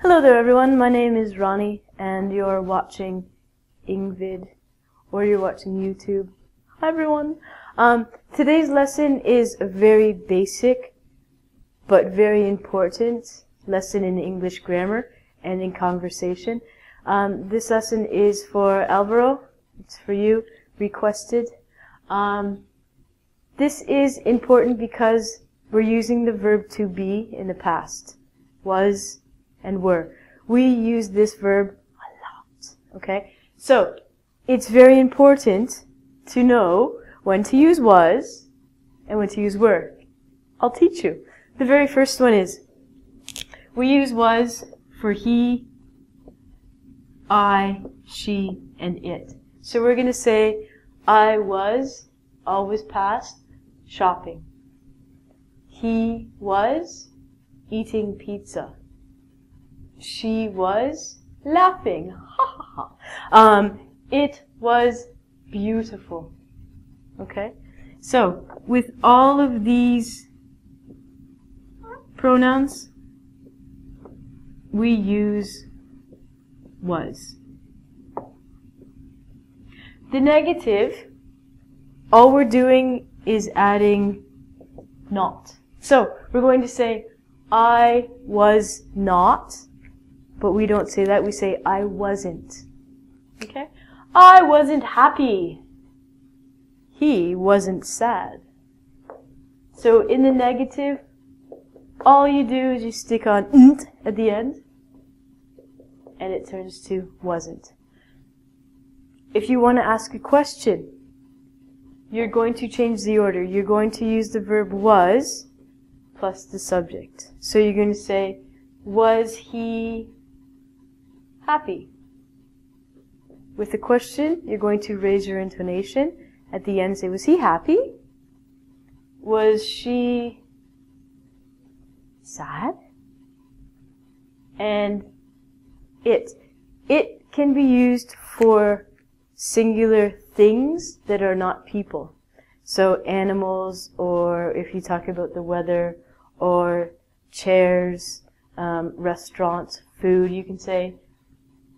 Hello there everyone, my name is Ronnie and you're watching EngVid or you're watching YouTube. Hi everyone. Today's lesson is a very basic but very important lesson in English grammar and in conversation. This lesson is for Alvaro, it's for you, requested. This is important because we're using the verb to be in the past. Was and were. We use this verb a lot, okay? So, it's very important to know when to use was and when to use were. I'll teach you. The very first one is, we use was for he, I, she, and it. So we're going to say, I was, always past, shopping. He was eating pizza. She was laughing. It was beautiful. Okay? So, with all of these pronouns, we use was. The negative, all we're doing is adding not. So, we're going to say, I was not. But we don't say that, we say, I wasn't. Okay? I wasn't happy. He wasn't sad. So in the negative, all you do is you stick on nt at the end, and it turns to wasn't. If you want to ask a question, you're going to change the order. You're going to use the verb was plus the subject. So you're going to say, was he happy? With the question, you're going to raise your intonation. At the end, say, was he happy? Was she sad? And it can be used for singular things that are not people. So animals, or if you talk about the weather, or chairs, restaurants, food, you can say,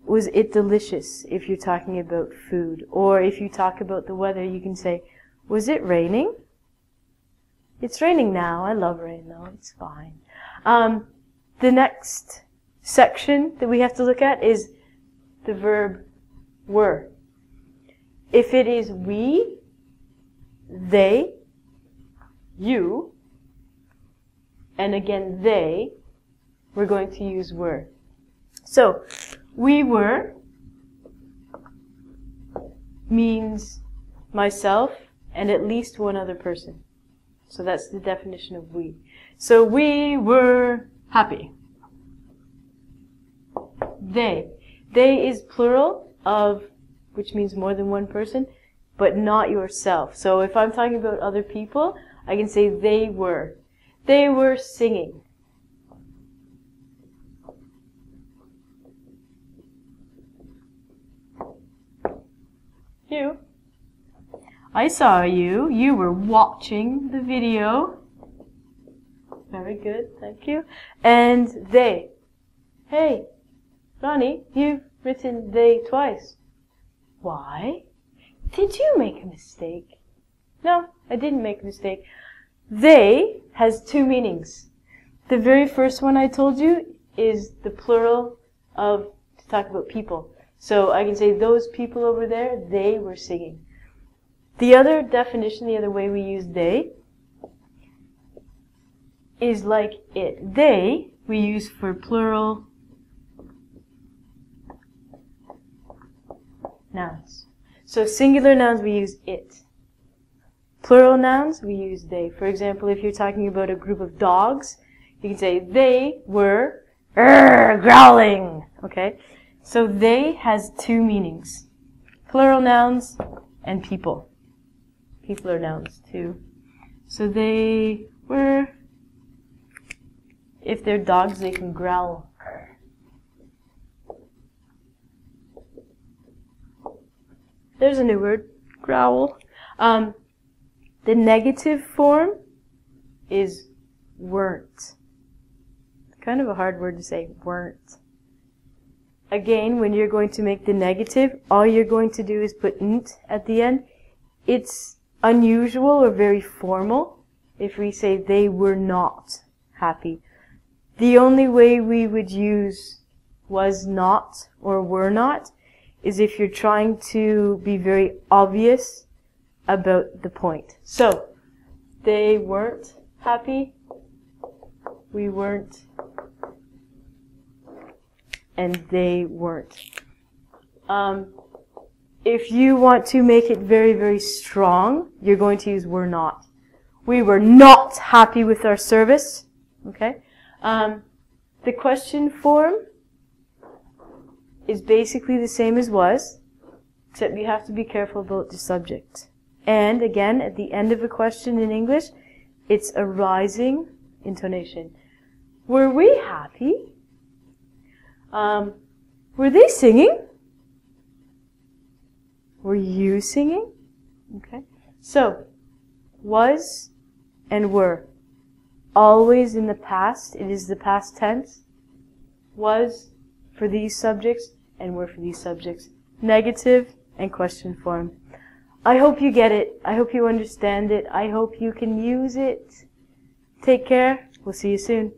was it delicious if you're talking about food? Or if you talk about the weather, you can say, was it raining? It's raining now. I love rain though. It's fine. The next section that we have to look at is the verb were. If it is we, they, you, and again they, we're going to use were. So, we were means myself and at least one other person. So that's the definition of we. So we were happy. They. They is plural of, which means more than one person, but not yourself. So if I'm talking about other people, I can say they were. They were singing. You. I saw you. You were watching the video. Very good, thank you. And they. Hey, Ronnie, you've written they twice. Why? Did you make a mistake? No, I didn't make a mistake. They has two meanings. The very first one I told you is the plural of, to talk about people. So I can say those people over there, they were singing. The other definition, the other way we use they, is like it. They, we use for plural nouns. So singular nouns, we use it. Plural nouns, we use they. For example, if you're talking about a group of dogs, you can say they were growling. Okay? So they has two meanings. Plural nouns and people. People are nouns too. So they were, if they're dogs, they can growl. There's a new word, growl. The negative form is weren't. kind of a hard word to say, weren't. Again, when you're going to make the negative, all you're going to do is put "nt" at the end. It's unusual or very formal if we say they were not happy. The only way we would use was not or were not is if you're trying to be very obvious about the point. So, they weren't happy, we weren't, and they weren't. If you want to make it very, very strong, you're going to use were not. We were not happy with our service. Okay? The question form is basically the same as was, except you have to be careful about the subject. And again, at the end of a question in English, it's a rising intonation. Were we happy? Were they singing? Were you singing? Okay. So, was and were. Always in the past. It is the past tense. Was for these subjects and were for these subjects. Negative and question form. I hope you get it. I hope you understand it. I hope you can use it. Take care. We'll see you soon.